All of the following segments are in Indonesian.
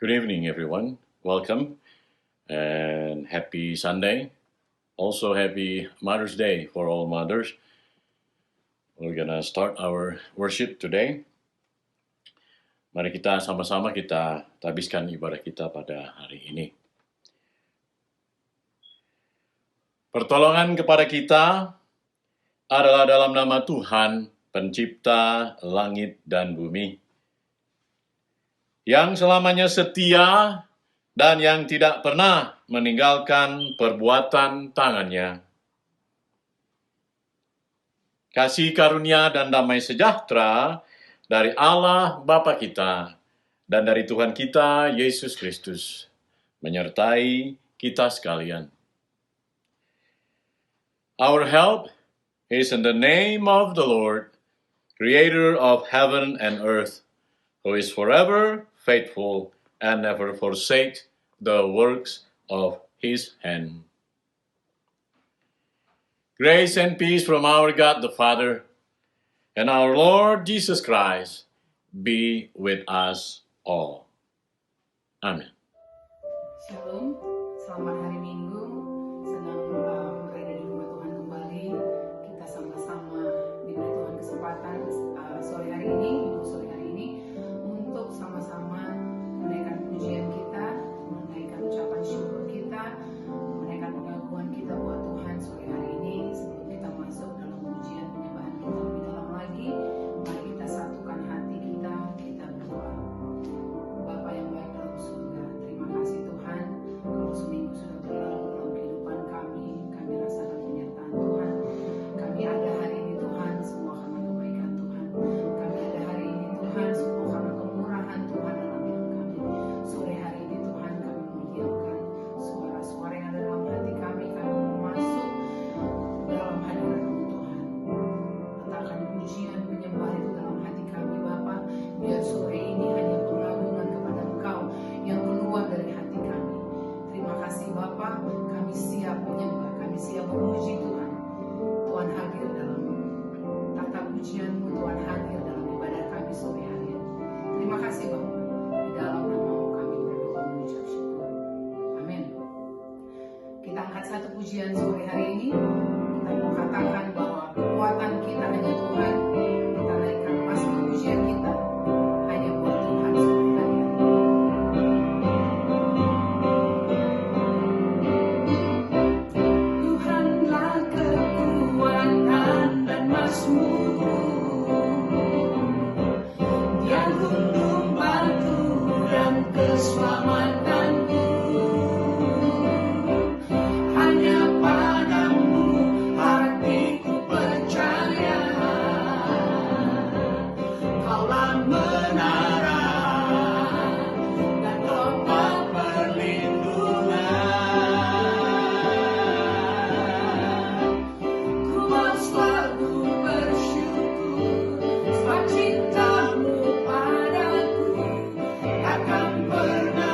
Good evening, everyone. Welcome and happy Sunday. Also, happy Mother's Day for all mothers. We're gonna start our worship today. Mari kita sama-sama kita habiskan ibadah kita pada hari ini. Pertolongan kepada kita adalah dalam nama Tuhan, pencipta langit dan bumi, yang selamanya setia dan yang tidak pernah meninggalkan perbuatan tangannya. Kasih karunia dan damai sejahtera dari Allah Bapa kita dan dari Tuhan kita Yesus Kristus menyertai kita sekalian. Our help is in the name of the Lord, Creator of heaven and earth, who is forever faithful and never forsakes the works of his hand. Grace and peace from our God the Father and our Lord Jesus Christ be with us all. Amen. Shalom, selamat hari Minggu. Senang berada di rumah Tuhan kembali. Kita sama-sama diberi Tuhan kesempatan sore hari ini untuk sama-sama menaikkan pujian kita, menaikkan ucapan syukur kita, menaikkan pengakuan kita buat Tuhan sore hari ini. Sebelum kita masuk dalam pujian penyembahan kita lebih dalam lagi, mari kita satukan hati kita berdoa. Bapa yang baik dalam surga, terima kasih Tuhan, kalau seminggu sudah berlalu dalam kehidupan kami rasakan penyertaan Tuhan. Kami ada hari ini Tuhan, semua karena kebaikan Tuhan. Kami ada hari ini Tuhan, semua karena kemurahan Tuhan dalam hidup kami. Sore hari ini Tuhan, kami mendiamkan suara-suara yang ada dalam hati kami mau masuk dalam hadirat-Mu Tuhan. Letakkan pujian penyembahan itu dalam hati kami Bapa, biar sore ini hanya pengagungan kepada Engkau yang keluar dari hati kami. Terima kasih Bapa, kami siap menyembah, kami siap memuji Tuhan. Tuhan hadir dalam tata pujian-Mu, Tuhan hadir dalam ibadah kami sore hari ini. Terima kasih Bapa, di dalam nama-Mu kami berdoa mengucap syukur. Amin. Kita angkat satu pujian sore hari ini. Kita mau katakan bahwa kekuatan kita hanya Tuhan. Kita naikkan pasang pujian kita hanya buat Tuhan sore hari ini. Tuhanlah kekuatan dan mazmurku, Dia gunung batu dan keselamatanku. Hanya padamu hatiku percaya, Kaulah menara dan tempat perlindungan. Ku mau selalu bersyukur sebab cinta-Mu padaku takkan pernah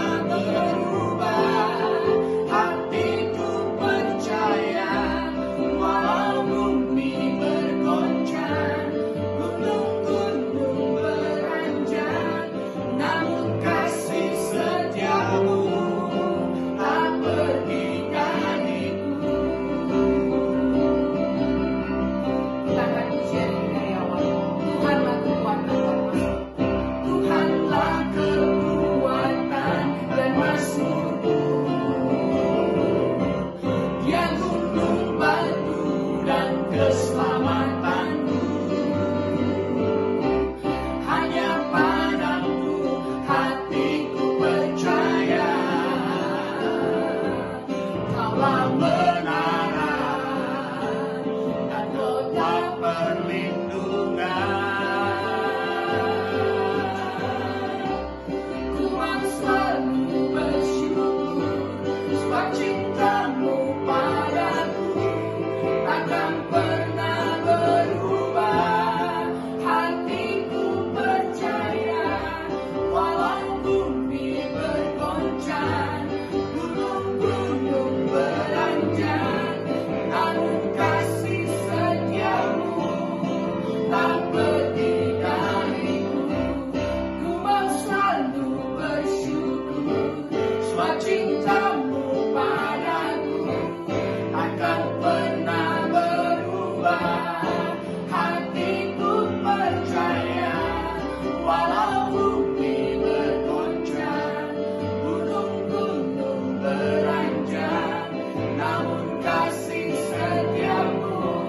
Walau bumi bergoncang, gunung-gunung beranjak, namun kasih setiamu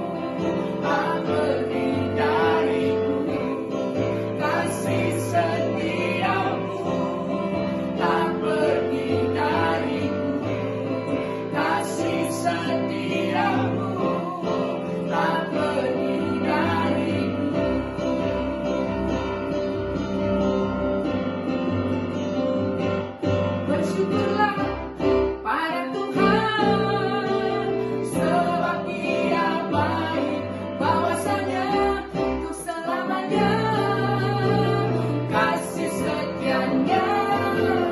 tak pergi dariku. Kasih setiamu tak pergi dariku. Kasih setiamu tak pergi dariku. Bersyukurlah pada Tuhan, sebab Dia baik, bahwasanya untuk selamanya kasih setianya.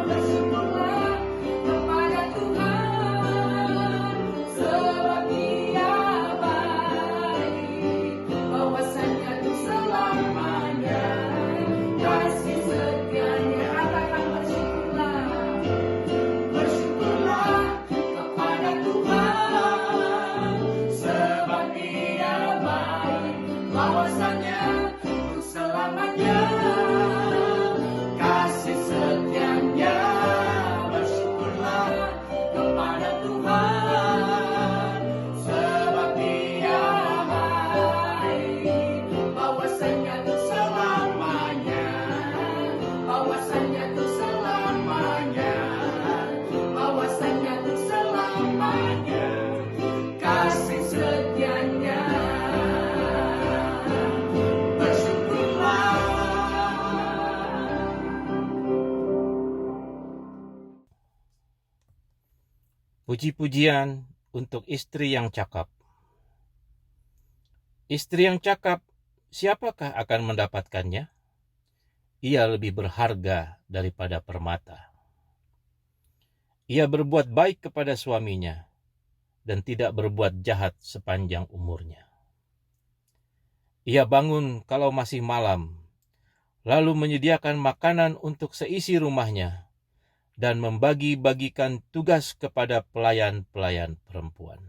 Bersyukurlah kepada Tuhan, sebab Dia baik, bahwasanya untuk selamanya kasih setianya. Katakan bersyukurlah. Bersyukurlah kepada Tuhan, sebab Dia baik, bahwasanya untuk selamanya kasih setianya. Bersyukurlah kepada Tuhan, sebab Dia baik, bahwasanya untuk selamanya, bahwasanya untuk selamanya, bahwasanya untuk selamanya kasih setianya. Bersyukurlah. Puji-pujian untuk istri yang cakap. Istri yang cakap, siapakah akan mendapatkannya? Ia lebih berharga daripada permata. Ia berbuat baik kepada suaminya dan tidak berbuat jahat sepanjang umurnya. Ia bangun kalau masih malam, lalu menyediakan makanan untuk seisi rumahnya dan membagi-bagikan tugas kepada pelayan-pelayan perempuan.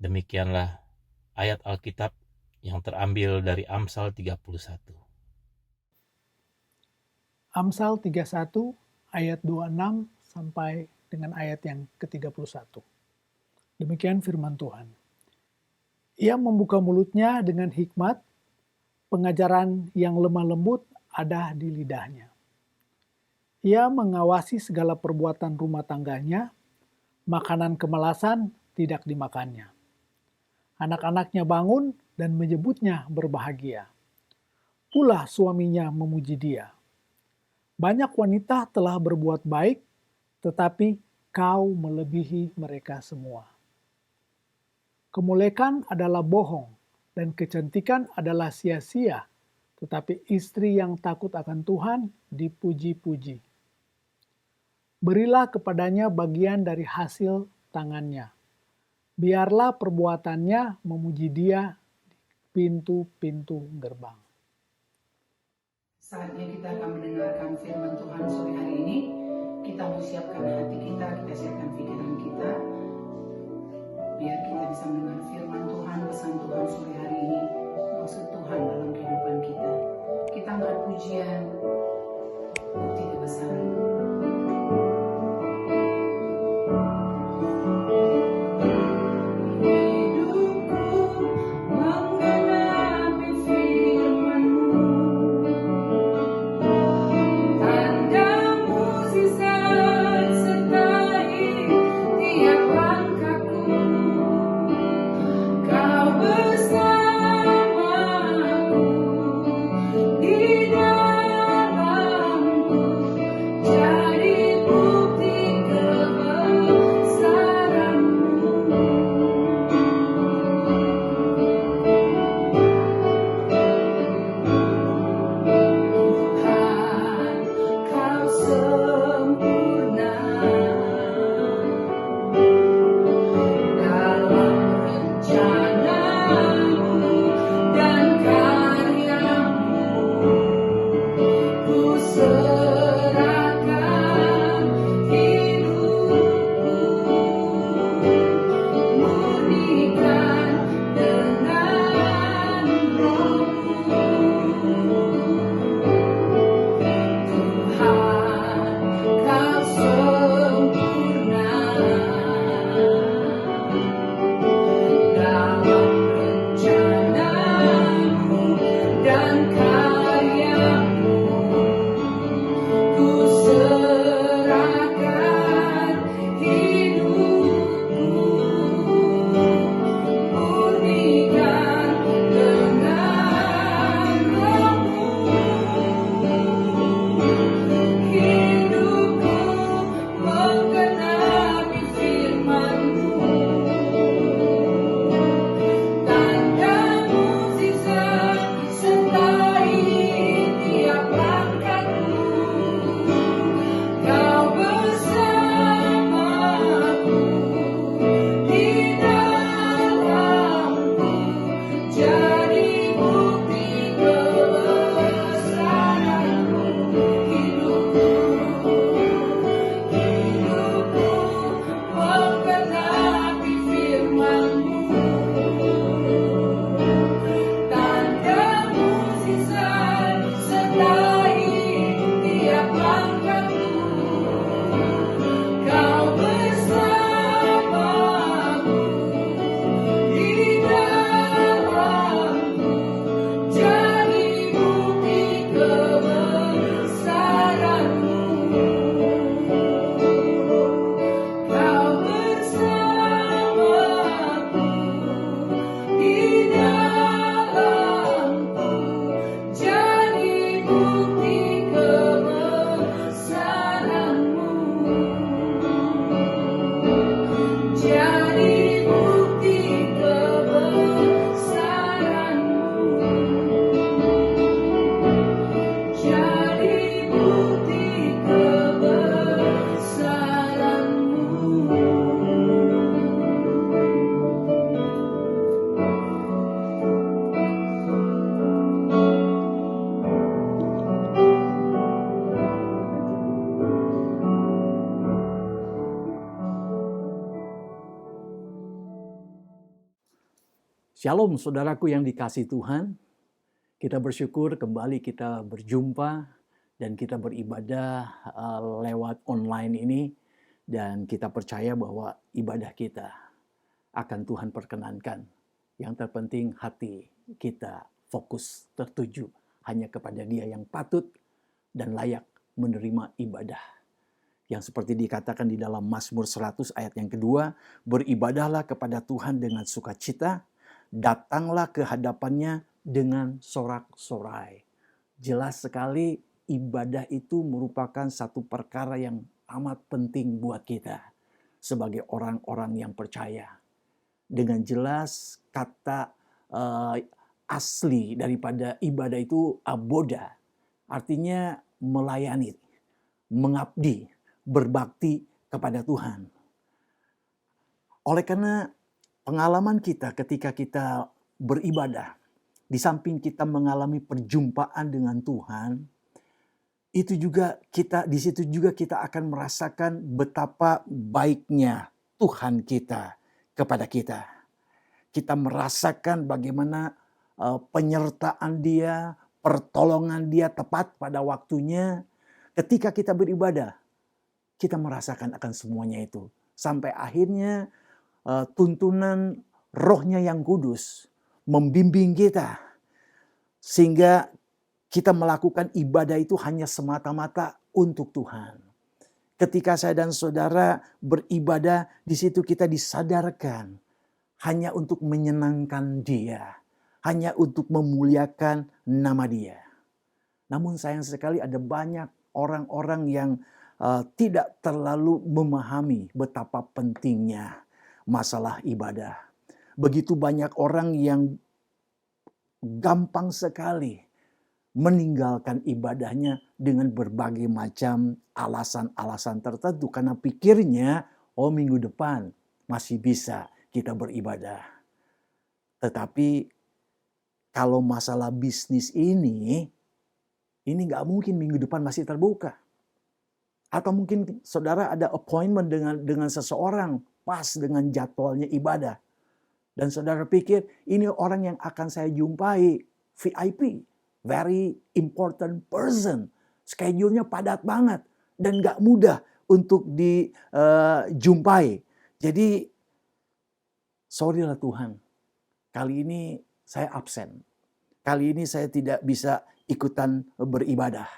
Demikianlah ayat Alkitab yang terambil dari Amsal 31. Amsal 31 ayat 26 sampai dengan ayat yang ke-31. Demikian firman Tuhan. Ia membuka mulutnya dengan hikmat, pengajaran yang lemah lembut ada di lidahnya. Ia mengawasi segala perbuatan rumah tangganya, makanan kemalasan tidak dimakannya. Anak-anaknya bangun dan menyebutnya berbahagia. Pula suaminya memuji dia. Banyak wanita telah berbuat baik, tetapi kau melebihi mereka semua. Kemolekan adalah bohong, dan kecantikan adalah sia-sia, tetapi istri yang takut akan Tuhan dipuji-puji. Berilah kepadanya bagian dari hasil tangannya. Biarlah perbuatannya memuji dia di pintu-pintu gerbang. Saatnya kita akan mendengarkan firman Tuhan sore hari ini. Kita mau siapkan hati kita siapkan pikiran kita, biar kita bisa mendengar firman Tuhan, pesan Tuhan sore hari ini, maksud Tuhan dalam kehidupan kita. Kita angkat pujian, bukti kebesaran. Di dalam dan karyamu. Ku serahkan hidupku, murnikan dengan rohmu. Hidupku menggenapi firman-Mu. Tanda mukjizat sertai tiap langkahku. Kau bersamaku di dalamku, jadi bukti kebesaran-Mu. Hidupku menggenapi firman-Mu. Tanda mukjizat sertai tiap langkahku. Kau bersamaku di dalamku, jadi bukti kebesaran-Mu. Kau bersamaku di dalamku, jadi bukti kebesaran-Mu. Jadi bukti kebesaran-Mu. Jadi bukti Shalom saudaraku yang dikasihi Tuhan. Kita bersyukur kembali kita berjumpa dan kita beribadah lewat online ini. Dan kita percaya bahwa ibadah kita akan Tuhan perkenankan. Yang terpenting hati kita fokus tertuju hanya kepada Dia yang patut dan layak menerima ibadah. Yang seperti dikatakan di dalam Mazmur 100 ayat yang kedua, beribadahlah kepada Tuhan dengan sukacita, datanglah ke hadapannya dengan sorak-sorai. Jelas sekali ibadah itu merupakan satu perkara yang amat penting buat kita sebagai orang-orang yang percaya. Dengan jelas kata asli daripada ibadah itu aboda, artinya melayani, mengabdi, berbakti kepada Tuhan. Oleh karena pengalaman kita ketika kita beribadah, di samping kita mengalami perjumpaan dengan Tuhan, itu juga di situ juga kita akan merasakan betapa baiknya Tuhan kita kepada kita. Kita merasakan bagaimana penyertaan Dia, pertolongan Dia tepat pada waktunya. Ketika kita beribadah, kita merasakan akan semuanya itu. Sampai akhirnya tuntunan Roh-Nya yang kudus membimbing kita. Sehingga kita melakukan ibadah itu hanya semata-mata untuk Tuhan. Ketika saya dan saudara beribadah, di situ kita disadarkan hanya untuk menyenangkan Dia, hanya untuk memuliakan nama Dia. Namun sayang sekali ada banyak orang-orang yang tidak terlalu memahami betapa pentingnya masalah ibadah. Begitu banyak orang yang gampang sekali meninggalkan ibadahnya dengan berbagai macam alasan-alasan tertentu. Karena pikirnya, minggu depan masih bisa kita beribadah. Tetapi kalau masalah bisnis ini gak mungkin minggu depan masih terbuka. Atau mungkin saudara ada appointment dengan seseorang pas dengan jadwalnya ibadah. Dan saudara pikir ini orang yang akan saya jumpai, VIP, very important person. Schedule-nya padat banget dan gak mudah untuk dijumpai. Jadi, sorry lah Tuhan, kali ini saya absen. kali ini saya tidak bisa ikutan beribadah.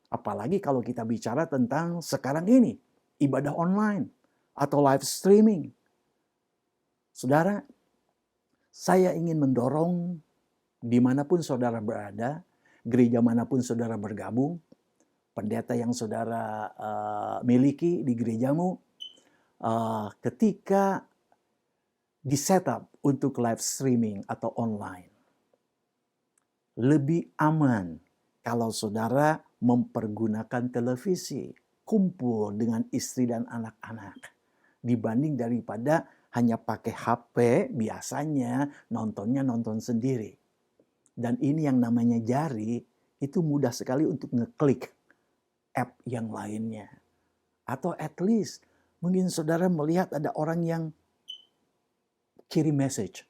Apalagi kalau kita bicara tentang sekarang ini, ibadah online atau live streaming. Saudara, saya ingin mendorong dimanapun saudara berada, gereja manapun saudara bergabung, pendeta yang saudara miliki di gerejamu, ketika di setup untuk live streaming atau online, lebih aman kalau saudara mempergunakan televisi, kumpul dengan istri dan anak-anak, dibanding daripada hanya pakai HP, biasanya nontonnya nonton sendiri. Dan ini yang namanya jari, itu mudah sekali untuk ngeklik app yang lainnya. Atau at least, mungkin saudara melihat ada orang yang kirim message.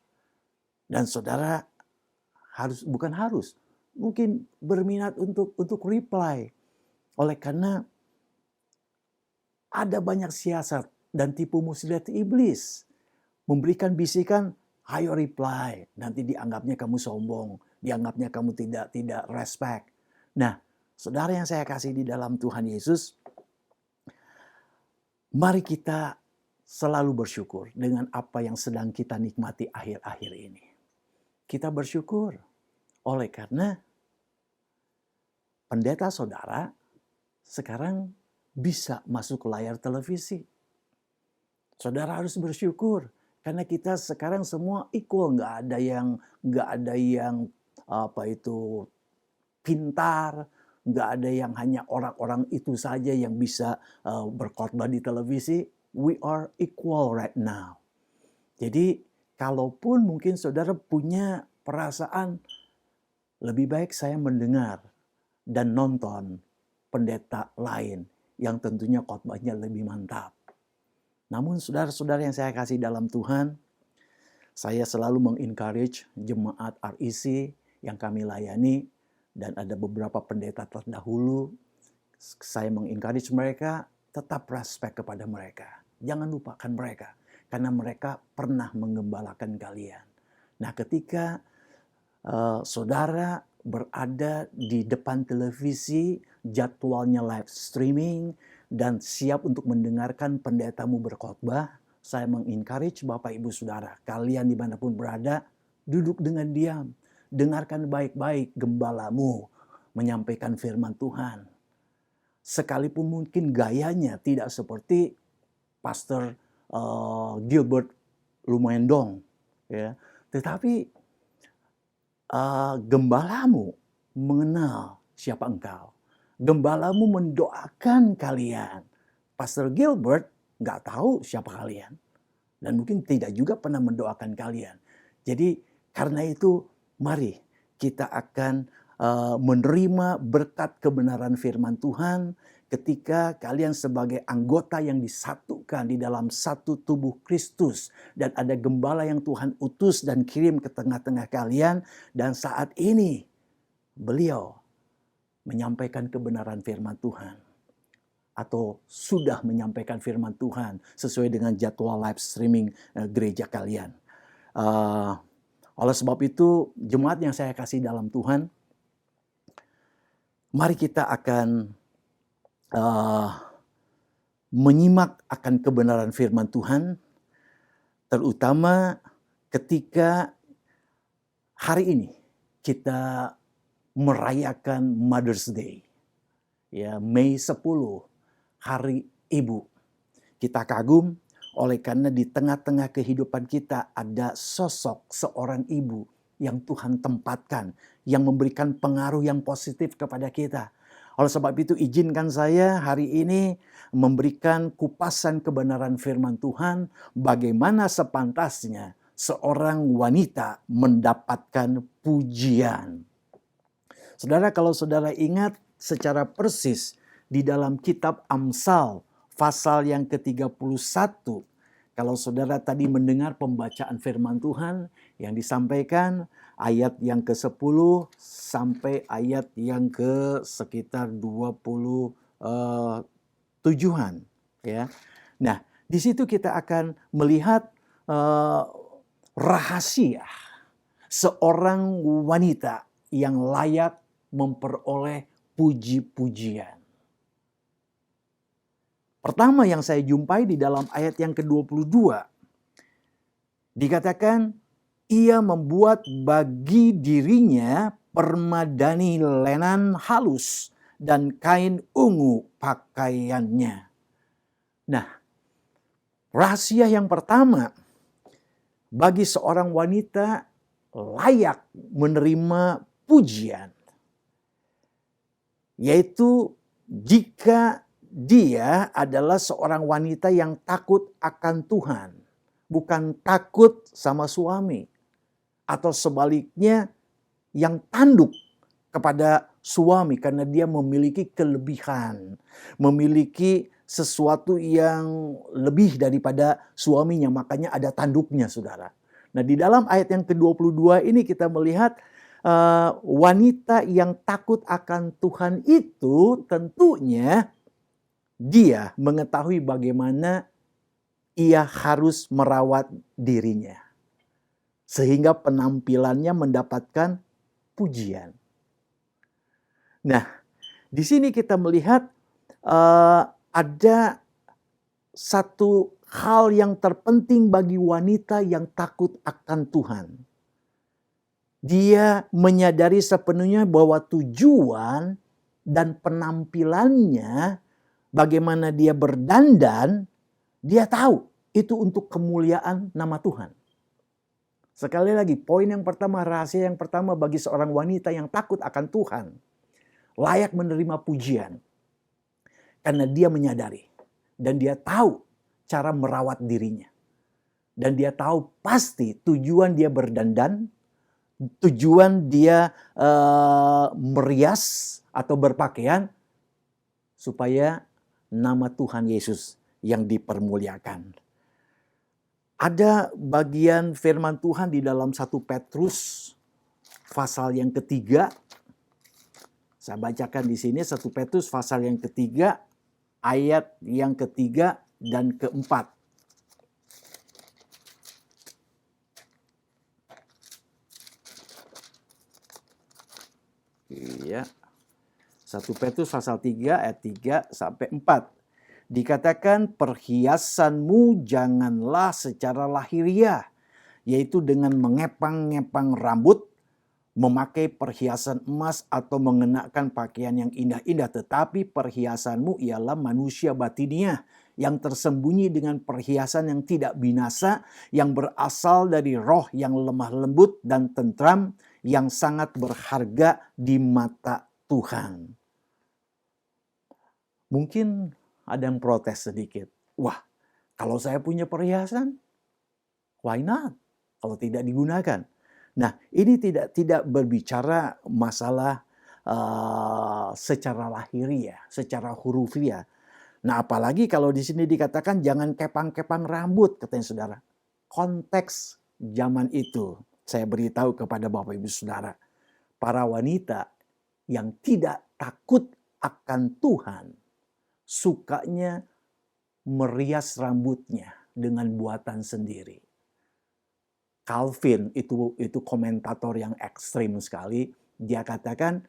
Dan saudara mungkin berminat untuk reply. Oleh karena ada banyak siasat dan tipu muslihat iblis. Memberikan bisikan, ayo reply. Nanti dianggapnya kamu sombong. Dianggapnya kamu tidak respect. Nah, saudara yang saya kasih di dalam Tuhan Yesus, mari kita selalu bersyukur dengan apa yang sedang kita nikmati akhir-akhir ini. Kita bersyukur oleh karena pendeta saudara sekarang bisa masuk ke layar televisi. Saudara harus bersyukur karena kita sekarang semua equal, nggak ada yang pintar, nggak ada yang hanya orang-orang itu saja yang bisa berkhotbah di televisi. We are equal right now. Jadi kalaupun mungkin saudara punya perasaan lebih baik saya mendengar dan nonton pendeta lain yang tentunya khotbahnya lebih mantap. Namun saudara-saudara yang saya kasih dalam Tuhan, saya selalu mengencourage jemaat REC yang kami layani, dan ada beberapa pendeta terdahulu, saya mengencourage mereka, tetap respect kepada mereka. Jangan lupakan mereka, karena mereka pernah menggembalakan kalian. Nah, ketika saudara berada di depan televisi, jadwalnya live streaming, dan siap untuk mendengarkan pendetamu berkhotbah, saya mengencourage Bapak Ibu Saudara, kalian dimanapun berada, duduk dengan diam. Dengarkan baik-baik gembalamu menyampaikan firman Tuhan. Sekalipun mungkin gayanya tidak seperti Pastor Gilbert Lumendong, ya, tetapi gembalamu mengenal siapa engkau. Gembalamu mendoakan kalian. Pastor Gilbert nggak tahu siapa kalian. Dan mungkin tidak juga pernah mendoakan kalian. Jadi karena itu mari kita akan menerima berkat kebenaran firman Tuhan ketika kalian sebagai anggota yang disatukan di dalam satu tubuh Kristus. Dan ada gembala yang Tuhan utus dan kirim ke tengah-tengah kalian. Dan saat ini beliau menyampaikan kebenaran firman Tuhan. Atau sudah menyampaikan firman Tuhan sesuai dengan jadwal live streaming gereja kalian. Oleh sebab itu, jemaat yang saya kasih dalam Tuhan, mari kita akan menyimak akan kebenaran firman Tuhan, terutama ketika hari ini kita merayakan Mother's Day. Ya, Mei 10, Hari Ibu. Kita kagum oleh karena di tengah-tengah kehidupan kita ada sosok seorang ibu yang Tuhan tempatkan, yang memberikan pengaruh yang positif kepada kita. Oleh sebab itu izinkan saya hari ini memberikan kupasan kebenaran firman Tuhan, bagaimana sepantasnya seorang wanita mendapatkan pujian. Saudara, kalau saudara ingat secara persis di dalam kitab Amsal pasal yang ke-31, kalau saudara tadi mendengar pembacaan firman Tuhan yang disampaikan ayat yang ke-10 sampai ayat yang ke sekitar 27-an, ya. Nah, di situ kita akan melihat rahasia seorang wanita yang layak memperoleh puji-pujian. Pertama yang saya jumpai di dalam ayat yang ke-22. Dikatakan, ia membuat bagi dirinya permadani lenan halus dan kain ungu pakaiannya. Nah, rahasia yang pertama bagi seorang wanita layak menerima pujian, yaitu jika dia adalah seorang wanita yang takut akan Tuhan, bukan takut sama suami, atau sebaliknya yang tanduk kepada suami karena dia memiliki kelebihan, memiliki sesuatu yang lebih daripada suaminya, makanya ada tanduknya, saudara. Nah, di dalam ayat yang ke-22 ini kita melihat wanita yang takut akan Tuhan itu tentunya dia mengetahui bagaimana ia harus merawat dirinya, sehingga penampilannya mendapatkan pujian. Nah, di sini kita melihat ada satu hal yang terpenting bagi wanita yang takut akan Tuhan. Dia menyadari sepenuhnya bahwa tujuan dan penampilannya, bagaimana dia berdandan, dia tahu itu untuk kemuliaan nama Tuhan. Sekali lagi, poin yang pertama, rahasia yang pertama bagi seorang wanita yang takut akan Tuhan, layak menerima pujian. Karena dia menyadari dan dia tahu cara merawat dirinya. Dan dia tahu pasti tujuan dia berdandan, tujuan dia merias atau berpakaian supaya nama Tuhan Yesus yang dipermuliakan. Ada bagian firman Tuhan di dalam 1 Petrus pasal yang ketiga. Saya bacakan di sini 1 Petrus pasal yang ketiga, ayat yang ketiga dan keempat. Iya. 1 Petrus pasal 3 ayat 3 sampai 4. Dikatakan perhiasanmu janganlah secara lahiriah, yaitu dengan mengepang-ngepang rambut, memakai perhiasan emas atau mengenakan pakaian yang indah-indah, tetapi perhiasanmu ialah manusia batiniah yang tersembunyi dengan perhiasan yang tidak binasa, yang berasal dari roh yang lemah lembut dan tentram, yang sangat berharga di mata Tuhan. Mungkin ada yang protes sedikit. Wah, kalau saya punya perhiasan, why not? Kalau tidak digunakan. Nah, ini tidak berbicara masalah secara lahiriah, secara hurufiah. Nah, apalagi kalau di sini dikatakan jangan kepang-kepang rambut, katanya saudara. Konteks zaman itu, saya beritahu kepada Bapak Ibu Saudara, para wanita yang tidak takut akan Tuhan, sukanya merias rambutnya dengan buatan sendiri. Calvin itu komentator yang ekstrim sekali. Dia katakan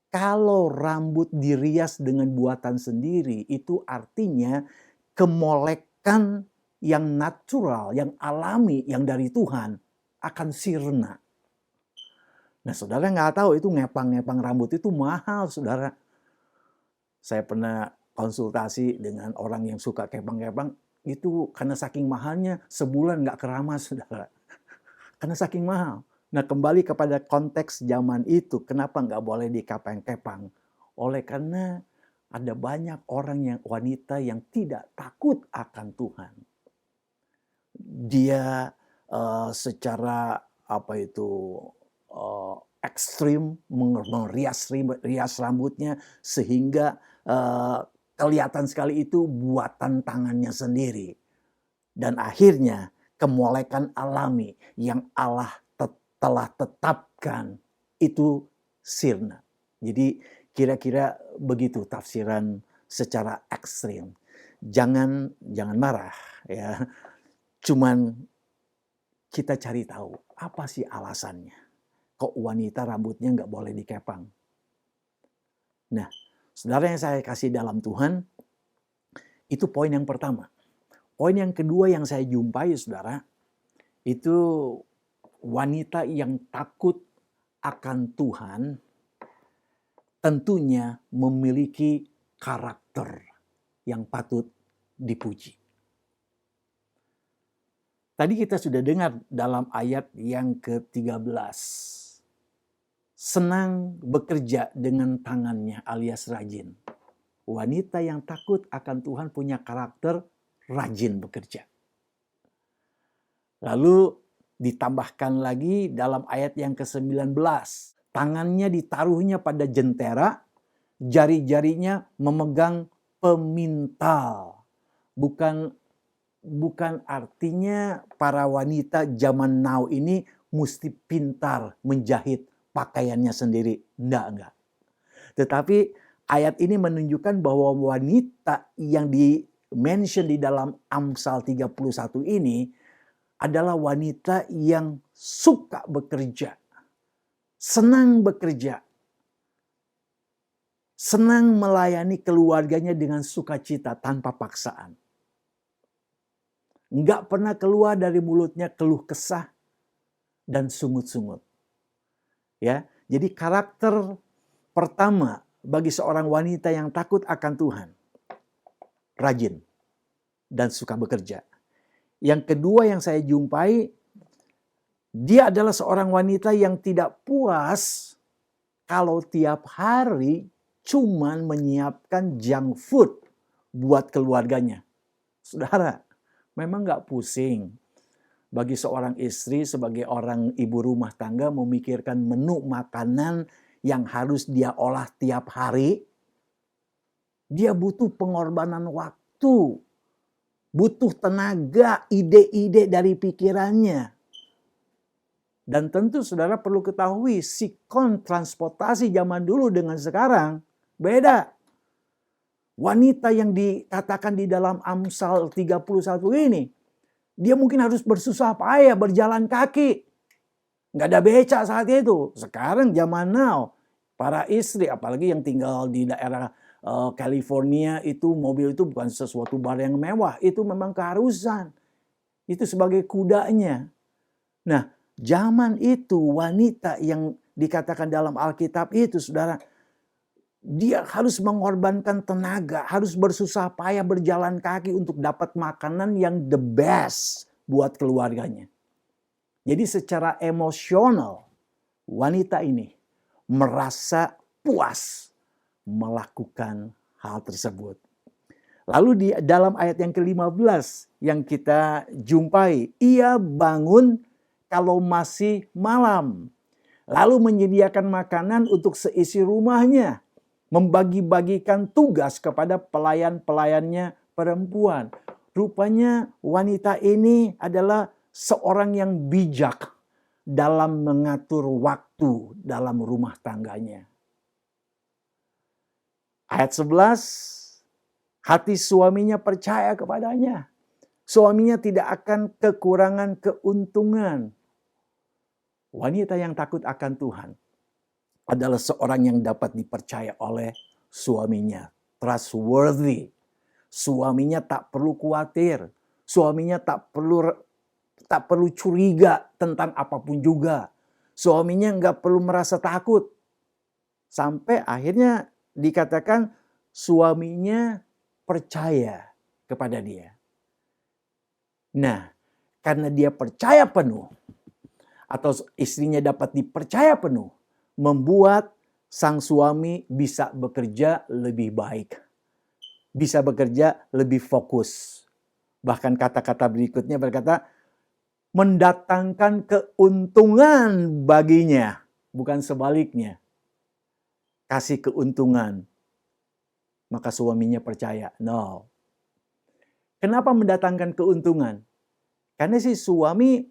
kalau rambut dirias dengan buatan sendiri itu artinya kemolekan yang natural, yang alami, yang dari Tuhan akan sirna. Nah, saudara nggak tahu itu ngepang-ngepang rambut itu mahal, saudara. Saya pernah konsultasi dengan orang yang suka kepang-kepang, itu karena saking mahalnya sebulan nggak keramas, saudara. Karena saking mahal. Nah, kembali kepada konteks zaman itu, kenapa nggak boleh dikepang-kepang? Oleh karena ada banyak orang wanita yang tidak takut akan Tuhan. Dia secara ekstrim merias rambutnya sehingga kelihatan sekali itu buatan tangannya sendiri. Dan akhirnya kemolekan alami yang Allah telah tetapkan itu sirna. Jadi kira-kira begitu tafsiran secara ekstrim. Jangan marah ya. Cuman kita cari tahu apa sih alasannya. kok wanita rambutnya nggak boleh dikepang? Nah, saudara yang saya kasih dalam Tuhan, itu poin yang pertama. Poin yang kedua yang saya jumpai, saudara, itu wanita yang takut akan Tuhan tentunya memiliki karakter yang patut dipuji. Tadi kita sudah dengar dalam ayat yang ke-13. Senang bekerja dengan tangannya alias rajin. Wanita yang takut akan Tuhan punya karakter rajin bekerja. Lalu ditambahkan lagi dalam ayat yang ke-19. Tangannya ditaruhnya pada jentera, jari-jarinya memegang pemintal. Bukan artinya para wanita zaman now ini mesti pintar menjahit pakaiannya sendiri. Enggak. Tetapi ayat ini menunjukkan bahwa wanita yang di-mention di dalam Amsal 31 ini adalah wanita yang suka bekerja, senang bekerja, senang melayani keluarganya dengan sukacita tanpa paksaan. Enggak pernah keluar dari mulutnya keluh kesah dan sungut-sungut. Ya, jadi karakter pertama bagi seorang wanita yang takut akan Tuhan, rajin dan suka bekerja. Yang kedua yang saya jumpai, dia adalah seorang wanita yang tidak puas kalau tiap hari cuman menyiapkan junk food buat keluarganya. Saudara, memang gak pusing bagi seorang istri sebagai orang ibu rumah tangga memikirkan menu makanan yang harus dia olah tiap hari. Dia butuh pengorbanan waktu, butuh tenaga, ide-ide dari pikirannya. Dan tentu saudara perlu ketahui sikon transportasi zaman dulu dengan sekarang beda. Wanita yang dikatakan di dalam Amsal 31 ini, dia mungkin harus bersusah payah berjalan kaki. Nggak ada beca saat itu. Sekarang zaman now, para istri apalagi yang tinggal di daerah California itu mobil itu bukan sesuatu barang yang mewah. Itu memang keharusan. Itu sebagai kudanya. Nah, zaman itu wanita yang dikatakan dalam Alkitab itu, saudara, dia harus mengorbankan tenaga, harus bersusah payah berjalan kaki untuk dapat makanan yang the best buat keluarganya. Jadi secara emosional, wanita ini merasa puas melakukan hal tersebut. Lalu di dalam ayat yang ke-15 yang kita jumpai, ia bangun kalau masih malam, lalu menyediakan makanan untuk seisi rumahnya, membagi-bagikan tugas kepada pelayan-pelayannya perempuan. Rupanya wanita ini adalah seorang yang bijak dalam mengatur waktu dalam rumah tangganya. Ayat 11, hati suaminya percaya kepadanya. Suaminya tidak akan kekurangan keuntungan. Wanita yang takut akan Tuhan adalah seorang yang dapat dipercaya oleh suaminya. Trustworthy. Suaminya tak perlu khawatir. Suaminya tak perlu curiga tentang apapun juga. Suaminya nggak perlu merasa takut. Sampai akhirnya dikatakan suaminya percaya kepada dia. Nah, karena dia percaya penuh, atau istrinya dapat dipercaya penuh, membuat sang suami bisa bekerja lebih baik. Bisa bekerja lebih fokus. Bahkan kata-kata berikutnya berkata, mendatangkan keuntungan baginya. Bukan sebaliknya. Kasih keuntungan. Maka suaminya percaya. No. Kenapa mendatangkan keuntungan? Karena suami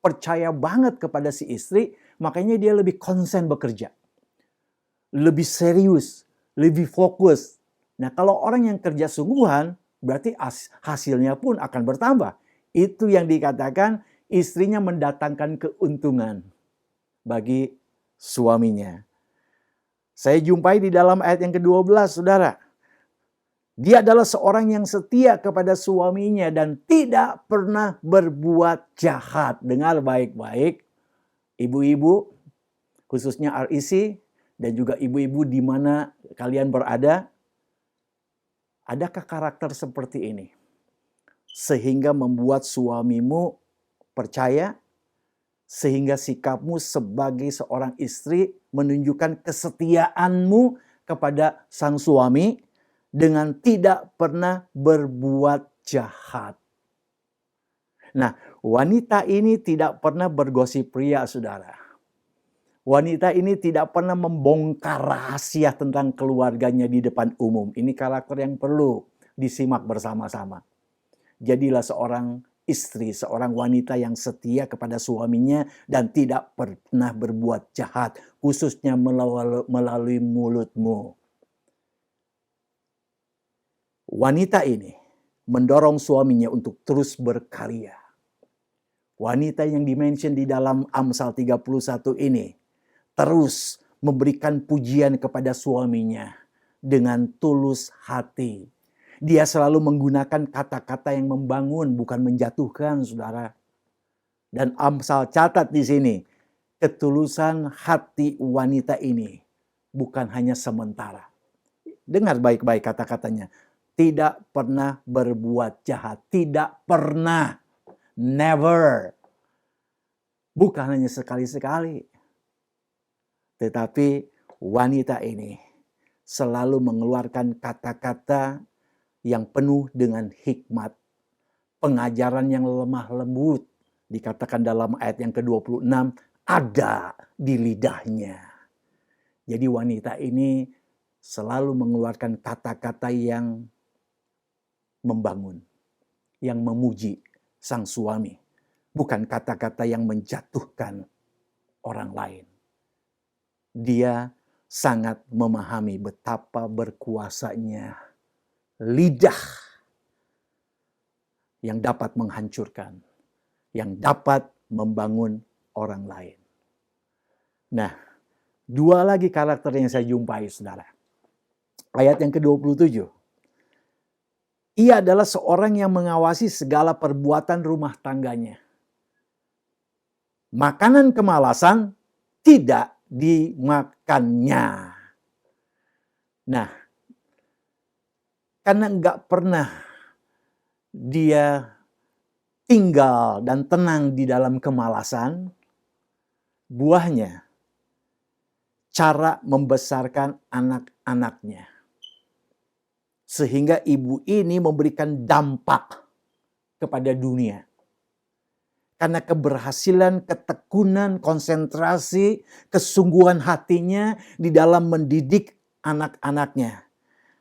percaya banget kepada si istri, makanya dia lebih konsen bekerja. Lebih serius, lebih fokus. Nah, kalau orang yang kerja sungguhan, berarti hasilnya pun akan bertambah. Itu yang dikatakan istrinya mendatangkan keuntungan. bagi suaminya. Saya jumpai di dalam ayat yang ke-12, saudara. Dia adalah seorang yang setia kepada suaminya dan tidak pernah berbuat jahat. Dengar baik-baik, ibu-ibu, khususnya REC, dan juga ibu-ibu di mana kalian berada. Adakah karakter seperti ini? Sehingga membuat suamimu percaya, sehingga sikapmu sebagai seorang istri menunjukkan kesetiaanmu kepada sang suami dengan tidak pernah berbuat jahat. Nah, wanita ini tidak pernah bergosip pria, saudara. Wanita ini tidak pernah membongkar rahasia tentang keluarganya di depan umum. Ini karakter yang perlu disimak bersama-sama. Jadilah seorang istri, seorang wanita yang setia kepada suaminya dan tidak pernah berbuat jahat, khususnya melalui mulutmu. Wanita ini mendorong suaminya untuk terus berkarya. Wanita yang dimention di dalam Amsal 31 ini terus memberikan pujian kepada suaminya dengan tulus hati. Dia selalu menggunakan kata-kata yang membangun, bukan menjatuhkan, saudara. Dan Amsal catat di sini, ketulusan hati wanita ini bukan hanya sementara. Dengar baik-baik kata-katanya. Tidak pernah berbuat jahat. Tidak pernah. Never. Bukan hanya sekali-sekali. Tetapi wanita ini selalu mengeluarkan kata-kata yang penuh dengan hikmat. Pengajaran yang lemah lembut. Dikatakan dalam ayat yang ke-26, ada di lidahnya. Jadi wanita ini selalu mengeluarkan kata-kata yang membangun, yang memuji sang suami. Bukan kata-kata yang menjatuhkan orang lain. Dia sangat memahami betapa berkuasanya lidah yang dapat menghancurkan, yang dapat membangun orang lain. Nah, dua lagi karakter yang saya jumpai, saudara. Ayat yang ke-27. Ia adalah seorang yang mengawasi segala perbuatan rumah tangganya. Makanan kemalasan tidak dimakannya. Nah, karena enggak pernah dia tinggal dan tenang di dalam kemalasan, buahnya cara membesarkan anak-anaknya. Sehingga ibu ini memberikan dampak kepada dunia. Karena keberhasilan, ketekunan, konsentrasi, kesungguhan hatinya di dalam mendidik anak-anaknya.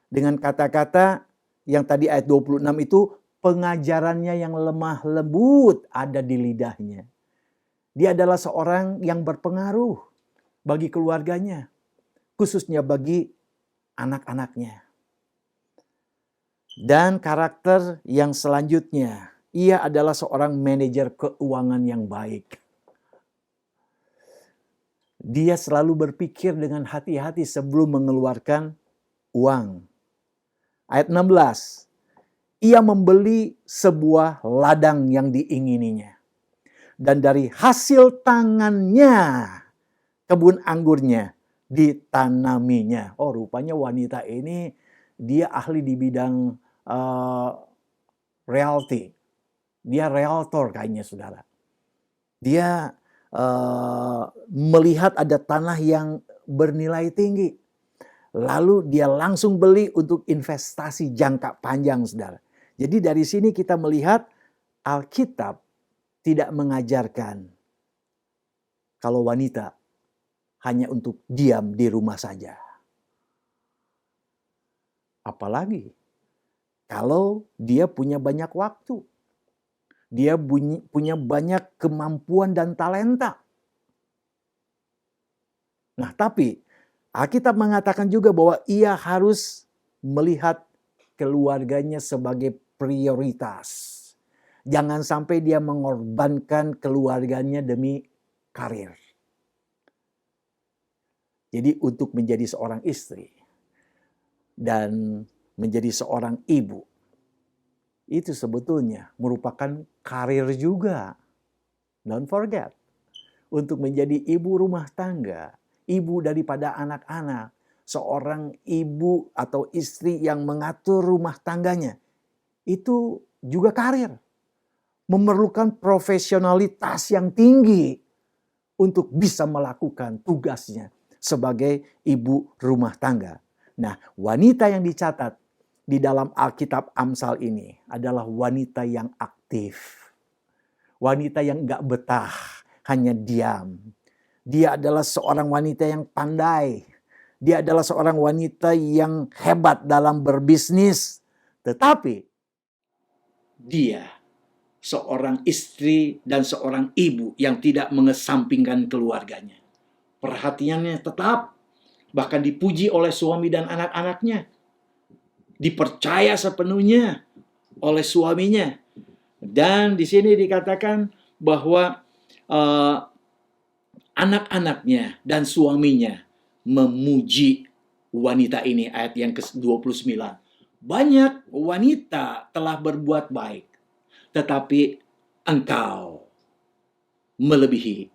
Dengan kata-kata yang tadi ayat 26 itu, pengajarannya yang lemah lembut ada di lidahnya. Dia adalah seorang yang berpengaruh bagi keluarganya, khususnya bagi anak-anaknya. Dan karakter yang selanjutnya, ia adalah seorang manajer keuangan yang baik. Dia selalu berpikir dengan hati-hati sebelum mengeluarkan uang. Ayat 16, ia membeli sebuah ladang yang diingininya. Dan dari hasil tangannya, kebun anggurnya ditanaminya. Oh, rupanya wanita ini dia ahli di bidang realty. Dia realtor kayaknya, saudara. Dia melihat ada tanah yang bernilai tinggi. Lalu dia langsung beli untuk investasi jangka panjang, saudara. Jadi dari sini kita melihat Alkitab tidak mengajarkan kalau wanita hanya untuk diam di rumah saja. Apalagi kalau dia punya banyak waktu. Dia punya banyak kemampuan dan talenta. Nah, tapi Alkitab mengatakan juga bahwa ia harus melihat keluarganya sebagai prioritas. Jangan sampai dia mengorbankan keluarganya demi karir. Jadi untuk menjadi seorang istri dan menjadi seorang ibu, itu sebetulnya merupakan karir juga. Don't forget. Untuk menjadi ibu rumah tangga, ibu daripada anak-anak, seorang ibu atau istri yang mengatur rumah tangganya, itu juga karir. Memerlukan profesionalitas yang tinggi untuk bisa melakukan tugasnya sebagai ibu rumah tangga. Nah, wanita yang dicatat di dalam Alkitab Amsal ini adalah wanita yang aktif. Wanita yang gak betah, hanya diam. Dia adalah seorang wanita yang pandai. Dia adalah seorang wanita yang hebat dalam berbisnis. Tetapi dia seorang istri dan seorang ibu yang tidak mengesampingkan keluarganya. Perhatiannya tetap, bahkan dipuji oleh suami dan anak-anaknya. Dipercaya sepenuhnya oleh suaminya. Dan di sini dikatakan bahwa anak-anaknya dan suaminya memuji wanita ini, ayat yang ke-29. Banyak wanita telah berbuat baik, tetapi engkau melebihi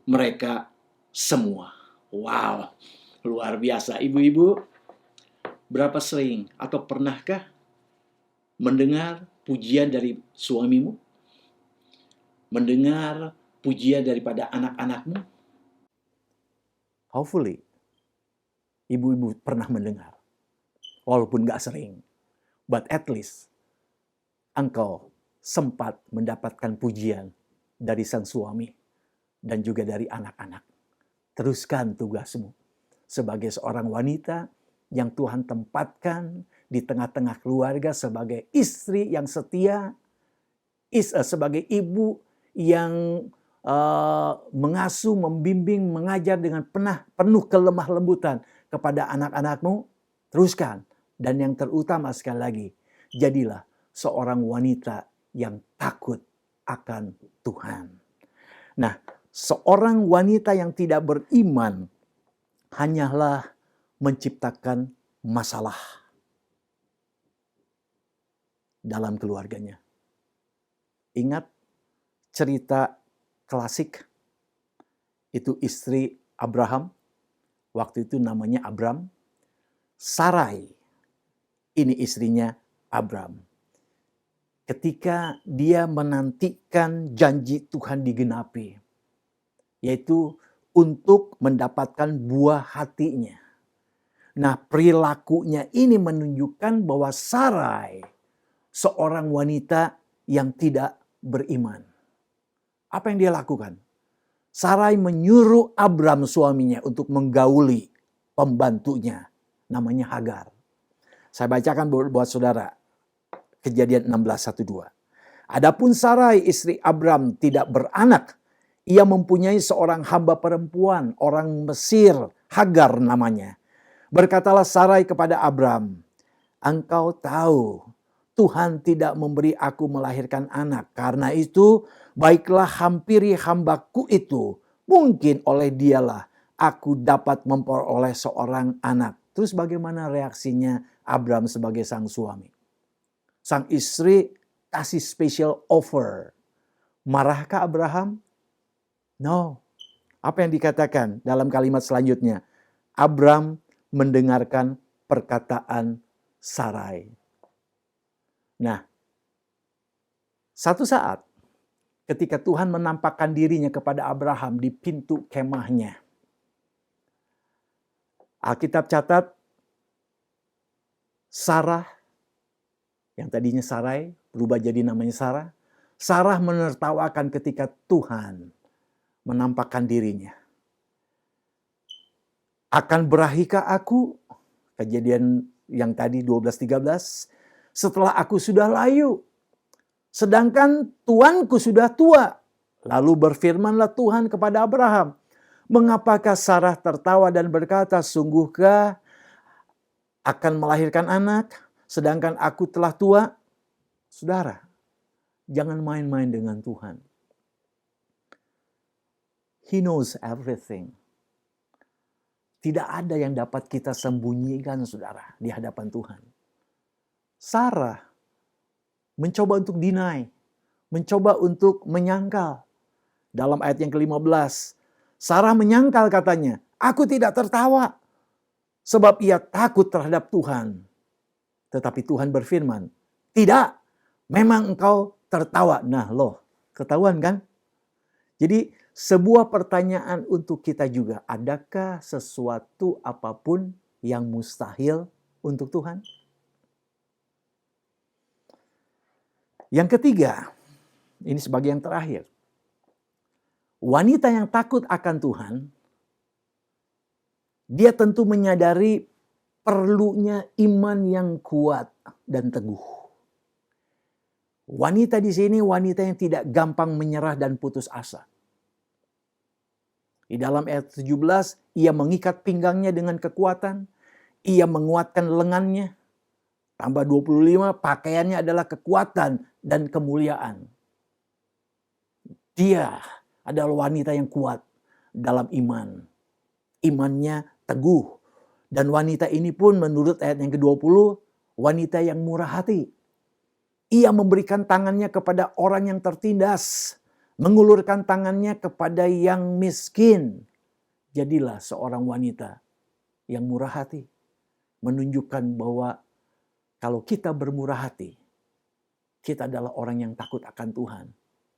mereka semua. Wow, luar biasa. Ibu-ibu, berapa sering atau pernahkah mendengar pujian dari suamimu? Mendengar pujian daripada anak-anakmu? Hopefully, ibu-ibu pernah mendengar. Walaupun gak sering. But at least, engkau sempat mendapatkan pujian dari sang suami dan juga dari anak-anak. Teruskan tugasmu sebagai seorang wanita yang Tuhan tempatkan di tengah-tengah keluarga sebagai istri yang setia, sebagai ibu yang mengasuh, membimbing, mengajar dengan penuh kelemah lembutan kepada anak-anakmu. Teruskan. Dan yang terutama sekali lagi, jadilah seorang wanita yang takut akan Tuhan. Nah, seorang wanita yang tidak beriman hanyalah menciptakan masalah dalam keluarganya. Ingat cerita klasik, itu istri Abraham, waktu itu namanya Abram. Sarai, ini istrinya Abram. Ketika dia menantikan janji Tuhan digenapi, yaitu untuk mendapatkan buah hatinya. Nah, perilakunya ini menunjukkan bahwa Sarai seorang wanita yang tidak beriman. Apa yang dia lakukan? Sarai menyuruh Abram suaminya untuk menggauli pembantunya, namanya Hagar. Saya bacakan buat saudara, Kejadian 16:1-2. Adapun Sarai istri Abram tidak beranak. Ia mempunyai seorang hamba perempuan, orang Mesir, Hagar namanya. Berkatalah Sarai kepada Abram, engkau tahu Tuhan tidak memberi aku melahirkan anak. Karena itu, baiklah hampiri hambaku itu. Mungkin oleh dialah aku dapat memperoleh seorang anak. Terus bagaimana reaksinya Abram sebagai sang suami? Sang istri kasih special offer. Marahkah Abraham? No. Apa yang dikatakan dalam kalimat selanjutnya? Abram mendengarkan perkataan Sarai. Nah, satu saat ketika Tuhan menampakkan dirinya kepada Abraham di pintu kemahnya, Alkitab catat Sarah, yang tadinya Sarai berubah jadi namanya Sarah. Sarah menertawakan ketika Tuhan menampakkan dirinya. Akan berahikah aku? Kejadian yang tadi 12:13. Setelah aku sudah layu. Sedangkan tuanku sudah tua. Lalu berfirmanlah Tuhan kepada Abraham. Mengapakah Sarah tertawa dan berkata, sungguhkah akan melahirkan anak, sedangkan aku telah tua? Saudara, jangan main-main dengan Tuhan. He knows everything. Tidak ada yang dapat kita sembunyikan, saudara, di hadapan Tuhan. Sarah mencoba untuk deny, mencoba untuk menyangkal. Dalam ayat yang ke-15, Sarah menyangkal katanya, aku tidak tertawa, sebab ia takut terhadap Tuhan. Tetapi Tuhan berfirman, tidak, memang engkau tertawa. Nah loh, ketahuan kan? Jadi sebuah pertanyaan untuk kita juga, adakah sesuatu apapun yang mustahil untuk Tuhan? Yang ketiga, ini sebagai yang terakhir. Wanita yang takut akan Tuhan, dia tentu menyadari perlunya iman yang kuat dan teguh. Wanita di sini wanita yang tidak gampang menyerah dan putus asa. Di dalam ayat 17, ia mengikat pinggangnya dengan kekuatan, ia menguatkan lengannya. Tambah 25, pakaiannya adalah kekuatan dan kemuliaan. Dia adalah wanita yang kuat dalam iman. Imannya teguh. Dan wanita ini pun menurut ayat yang ke-20, wanita yang murah hati. Ia memberikan tangannya kepada orang yang tertindas, mengulurkan tangannya kepada yang miskin. Jadilah seorang wanita yang murah hati. Menunjukkan bahwa kalau kita bermurah hati, kita adalah orang yang takut akan Tuhan.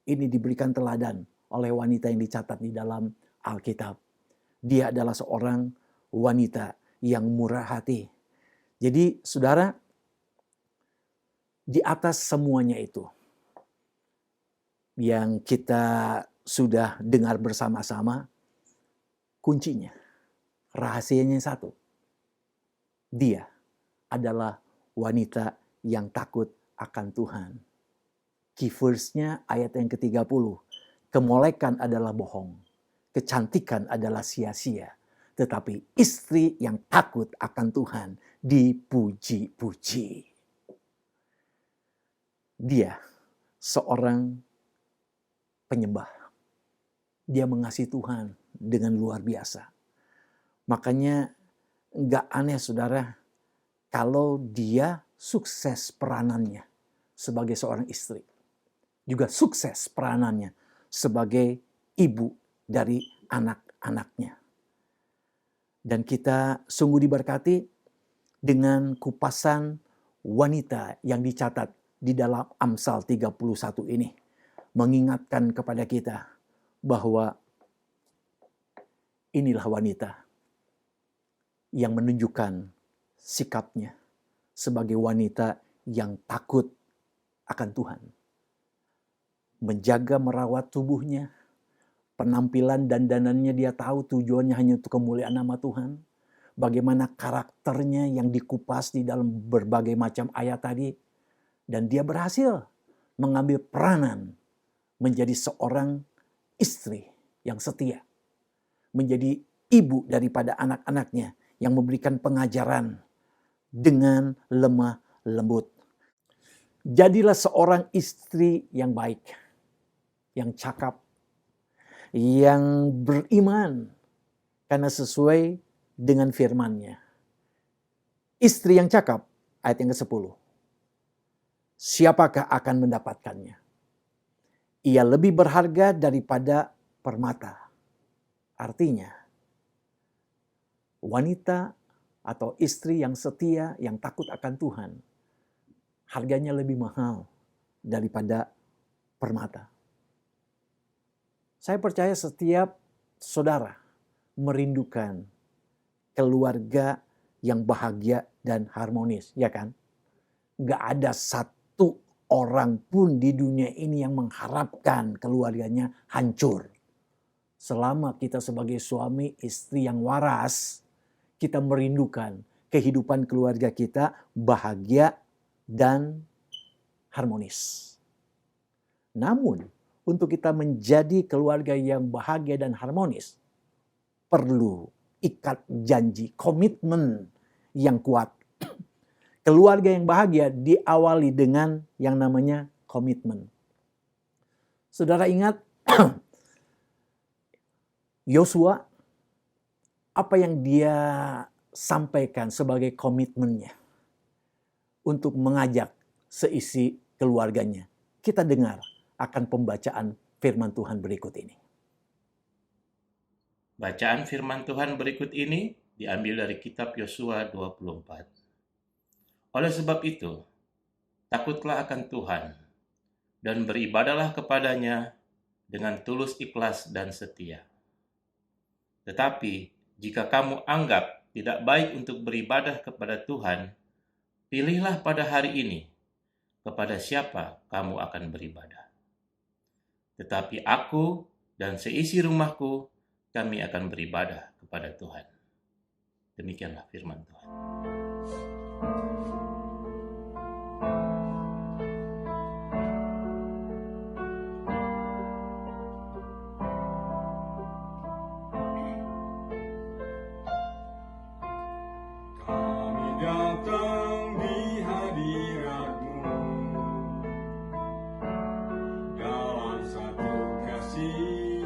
Ini diberikan teladan oleh wanita yang dicatat di dalam Alkitab. Dia adalah seorang wanita yang murah hati. Jadi saudara, di atas semuanya itu yang kita sudah dengar bersama-sama, kuncinya, rahasianya satu. Dia adalah wanita yang takut akan Tuhan. Key verse-nya ayat yang ke-30. Kemolekan adalah bohong. Kecantikan adalah sia-sia. Tetapi istri yang takut akan Tuhan dipuji-puji. Dia seorang penyembah. Dia mengasihi Tuhan dengan luar biasa. Makanya nggak aneh saudara kalau dia sukses peranannya sebagai seorang istri. Juga sukses peranannya sebagai ibu dari anak-anaknya. Dan kita sungguh diberkati dengan kupasan wanita yang dicatat di dalam Amsal 31 ini. Mengingatkan kepada kita bahwa inilah wanita yang menunjukkan sikapnya sebagai wanita yang takut akan Tuhan. Menjaga merawat tubuhnya, penampilan dan dandanannya dia tahu tujuannya hanya untuk kemuliaan nama Tuhan. Bagaimana karakternya yang dikupas di dalam berbagai macam ayat tadi. Dan dia berhasil mengambil peranan menjadi seorang istri yang setia. Menjadi ibu daripada anak-anaknya yang memberikan pengajaran dengan lemah lembut. Jadilah seorang istri yang baik, yang cakap, yang beriman karena sesuai dengan firman-Nya. Istri yang cakap, ayat yang ke-10. Siapakah akan mendapatkannya? Ia lebih berharga daripada permata. Artinya, wanita atau istri yang setia, yang takut akan Tuhan, harganya lebih mahal daripada permata. Saya percaya setiap saudara merindukan keluarga yang bahagia dan harmonis, ya kan? Gak ada satu orang pun di dunia ini yang mengharapkan keluarganya hancur. Selama kita sebagai suami istri yang waras, kita merindukan kehidupan keluarga kita bahagia dan harmonis. Namun, untuk kita menjadi keluarga yang bahagia dan harmonis, perlu ikat janji, komitmen yang kuat. Keluarga yang bahagia diawali dengan yang namanya komitmen. Saudara ingat Yosua, apa yang dia sampaikan sebagai komitmennya untuk mengajak seisi keluarganya. Kita dengar akan pembacaan firman Tuhan berikut ini. Bacaan firman Tuhan berikut ini diambil dari kitab Yosua 24. Oleh sebab itu, takutlah akan Tuhan dan beribadahlah kepadanya dengan tulus ikhlas dan setia. Tetapi jika kamu anggap tidak baik untuk beribadah kepada Tuhan, pilihlah pada hari ini kepada siapa kamu akan beribadah. Tetapi aku dan seisi rumahku, kami akan beribadah kepada Tuhan. Demikianlah firman Tuhan. Kami datang di hadirat-Mu dalam satu kasih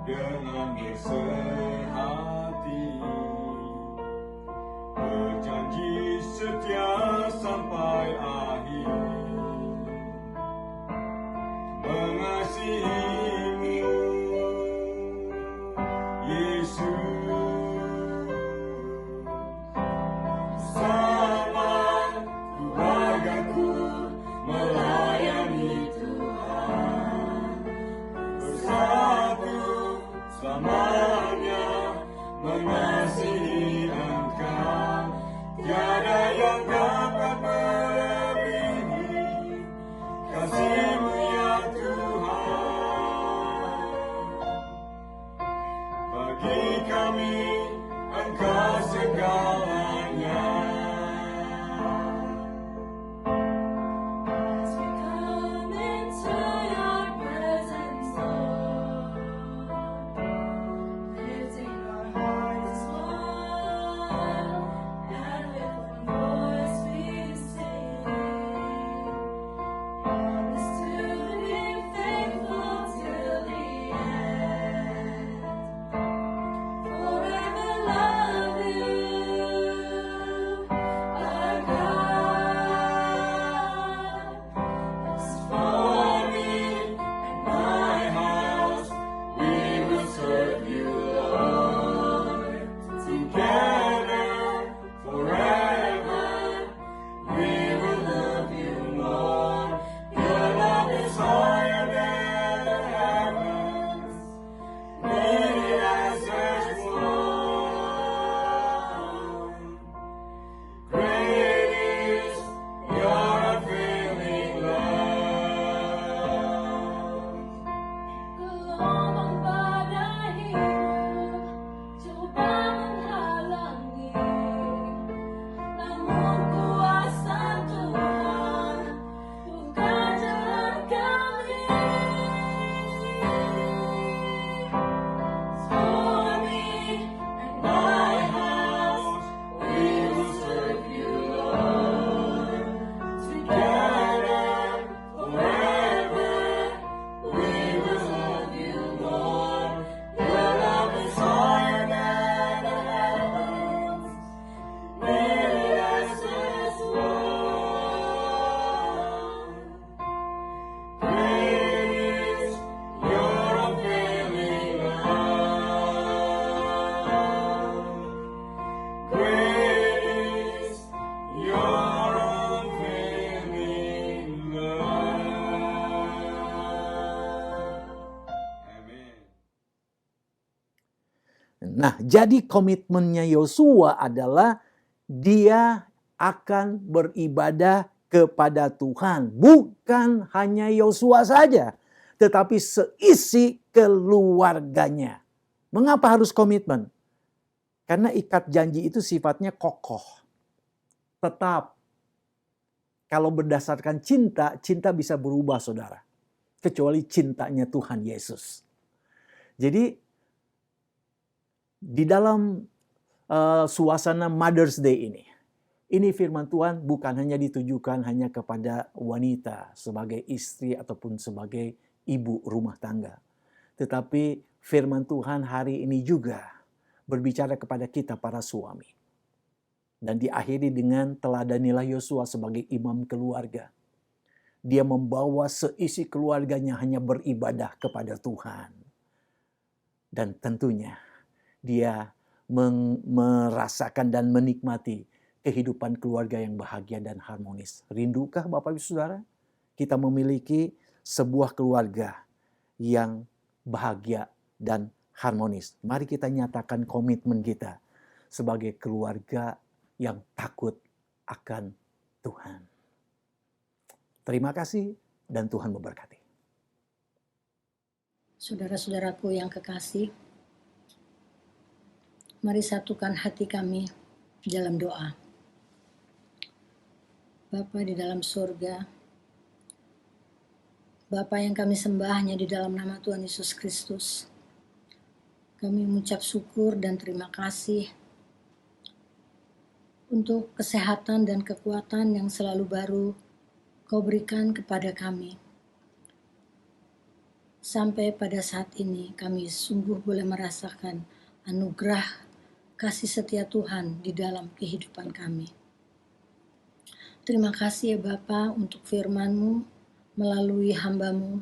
dengan bersehati, berjanji setia sampai akhir, mengasihi-Mu, Yesus. Sama keluargaku melayani Tuhan, bersatu selamanya mengasihi Engkau. Tiada yang dapat melebihi kasih-Mu ya Tuhan. Bagi kami Engkau segalanya. As we come into your presence, Lord, lifting our hearts one, and with one voice we sing, promise to be faithful till the end. Forever love you, our God. As for me and my house, we will serve you, Lord. Together forever, we will love you more. Your love is higher than the heavens, leading us as one. Great is your unfailing love. Gelombang badai hidup coba menghalangi, namun kuasa Tuhan bukan jalan kami. For me and my house, We will serve you, Lord. Together forever, we will love you more. Your love is higher than the heavens, leading us as one. Great is your unfailing love. Great is your unfailing love. Amen. Nah, jadi komitmennya Yosua adalah dia akan beribadah kepada Tuhan. Bukan hanya Yosua saja, tetapi seisi keluarganya. Mengapa harus komitmen? Karena ikat janji itu sifatnya kokoh. Tetap. Kalau berdasarkan cinta, cinta bisa berubah, saudara. Kecuali cintanya Tuhan Yesus. Jadi, di dalam suasana Mother's Day ini firman Tuhan bukan hanya ditujukan hanya kepada wanita sebagai istri ataupun sebagai ibu rumah tangga. Tetapi firman Tuhan hari ini juga berbicara kepada kita para suami. Dan diakhiri dengan teladanilah Yosua sebagai imam keluarga. Dia membawa seisi keluarganya hanya beribadah kepada Tuhan. Dan tentunya dia merasakan dan menikmati kehidupan keluarga yang bahagia dan harmonis. Rindukah Bapak Ibu Saudara? Kita memiliki sebuah keluarga yang bahagia dan harmonis. Mari kita nyatakan komitmen kita sebagai keluarga yang takut akan Tuhan. Terima kasih dan Tuhan memberkati. Saudara-saudaraku yang kekasih, mari satukan hati kami dalam doa. Bapa di dalam surga, Bapa yang kami sembah hanya di dalam nama Tuhan Yesus Kristus, kami mengucap syukur dan terima kasih untuk kesehatan dan kekuatan yang selalu baru Kau berikan kepada kami. Sampai pada saat ini kami sungguh boleh merasakan anugerah kasih setia Tuhan di dalam kehidupan kami. Terima kasih ya Bapa untuk firman-Mu melalui hamba-Mu,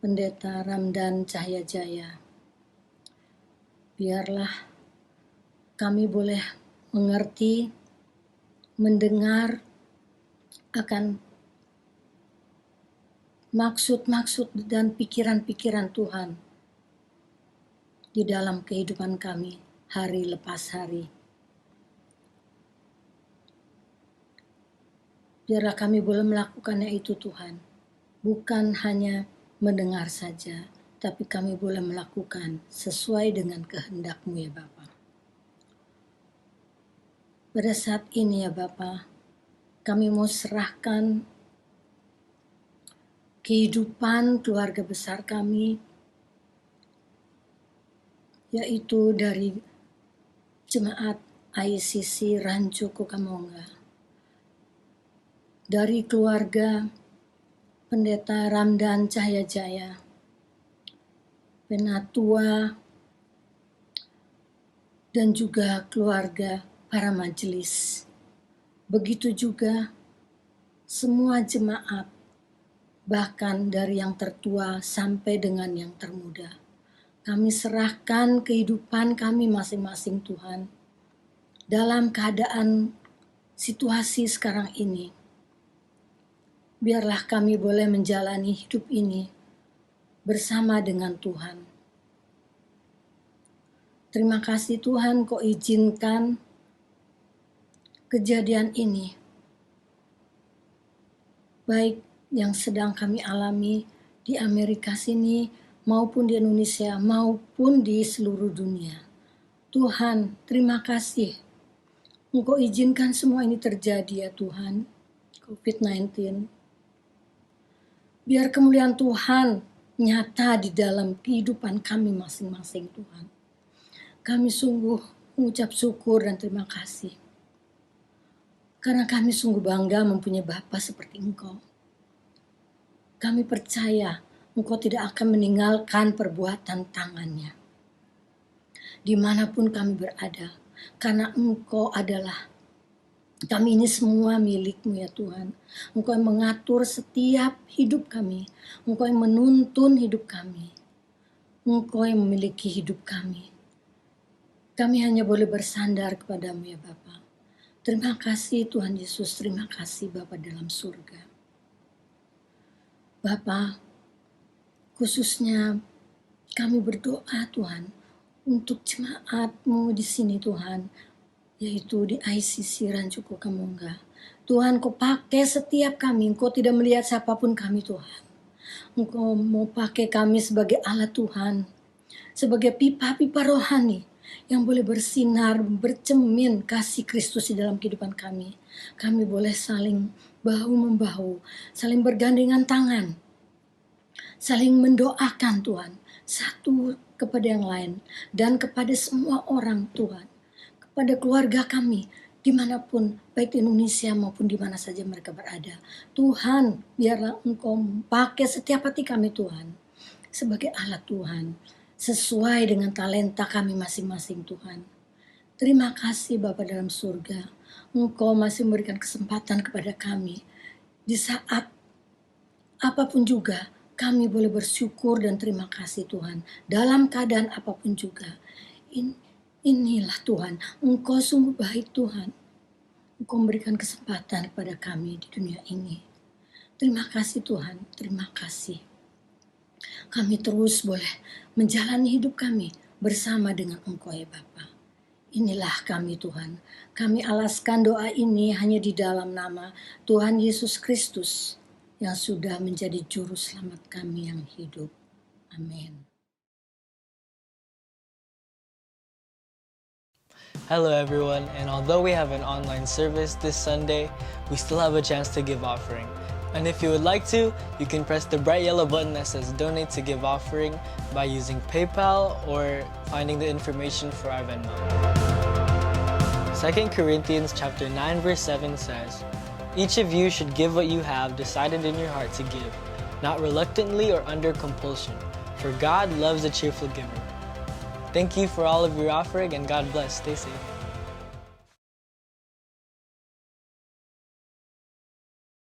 Pendeta Ramdan Cahya Jaya. Biarlah kami boleh mengerti, mendengar akan maksud-maksud dan pikiran-pikiran Tuhan di dalam kehidupan kami hari lepas hari. Biarlah kami boleh melakukannya itu Tuhan, bukan hanya mendengar saja, tapi kami boleh melakukan sesuai dengan kehendak-Mu ya Bapa. Pada saat ini ya Bapa, kami mau serahkan kehidupan keluarga besar kami, yaitu dari Jemaat ICC Rancho Cucamonga, dari keluarga Pendeta Ramdan Cahya Jaya, Penatua, dan juga keluarga para majelis. Begitu juga semua jemaat, bahkan dari yang tertua sampai dengan yang termuda. Kami serahkan kehidupan kami masing-masing Tuhan dalam keadaan situasi sekarang ini. Biarlah kami boleh menjalani hidup ini bersama dengan Tuhan. Terima kasih Tuhan Kau izinkan kejadian ini, baik yang sedang kami alami di Amerika sini, maupun di Indonesia, maupun di seluruh dunia. Tuhan, terima kasih. Engkau izinkan semua ini terjadi ya Tuhan, COVID-19. Biar kemuliaan Tuhan nyata di dalam kehidupan kami masing-masing Tuhan. Kami sungguh mengucap syukur dan terima kasih. Karena kami sungguh bangga mempunyai Bapa seperti Engkau. Kami percaya Engkau tidak akan meninggalkan perbuatan tangannya. Dimanapun kami berada, karena Engkau adalah, kami ini semua milik-Mu ya Tuhan. Engkau yang mengatur setiap hidup kami. Engkau yang menuntun hidup kami. Engkau yang memiliki hidup kami. Kami hanya boleh bersandar kepada-Mu ya Bapa. Terima kasih Tuhan Yesus, terima kasih Bapa dalam surga. Bapa, khususnya kami berdoa Tuhan untuk jemaat-Mu di sini Tuhan, yaitu di ICC Rancho Cucamonga. Tuhan, Kau pakai setiap kami, Engkau tidak melihat siapapun kami Tuhan. Engkau mau pakai kami sebagai alat Tuhan, sebagai pipa-pipa rohani yang boleh bersinar, bercermin kasih Kristus di dalam kehidupan kami. Kami boleh saling bahu-membahu, saling bergandengan tangan, saling mendoakan Tuhan, satu kepada yang lain, dan kepada semua orang Tuhan, kepada keluarga kami, dimanapun, baik di Indonesia maupun di mana saja mereka berada. Tuhan, biarlah Engkau pakai setiap hati kami Tuhan, sebagai alat Tuhan, sesuai dengan talenta kami masing-masing Tuhan. Terima kasih Bapa dalam surga, Engkau masih memberikan kesempatan kepada kami. Di saat apapun juga, kami boleh bersyukur dan terima kasih Tuhan. Dalam keadaan apapun juga. Inilah Tuhan, Engkau sungguh baik Tuhan. Engkau memberikan kesempatan kepada kami di dunia ini. Terima kasih Tuhan, terima kasih. Kami terus boleh menjalani hidup kami bersama dengan Engkau ya Bapa. Inilah kami Tuhan. Kami alaskan doa ini hanya di dalam nama Tuhan Yesus Kristus yang sudah menjadi juru selamat kami yang hidup. Amin. Hello everyone, and although we have an online service this Sunday, we still have a chance to give offering. And if you would like to, you can press the bright yellow button that says donate to give offering by using PayPal or finding the information for our Venmo. 2 Corinthians chapter 9 verse 7 says, "Each of you should give what you have decided in your heart to give, not reluctantly or under compulsion, for God loves a cheerful giver." Thank you for all of your offering, and God bless. Stay safe.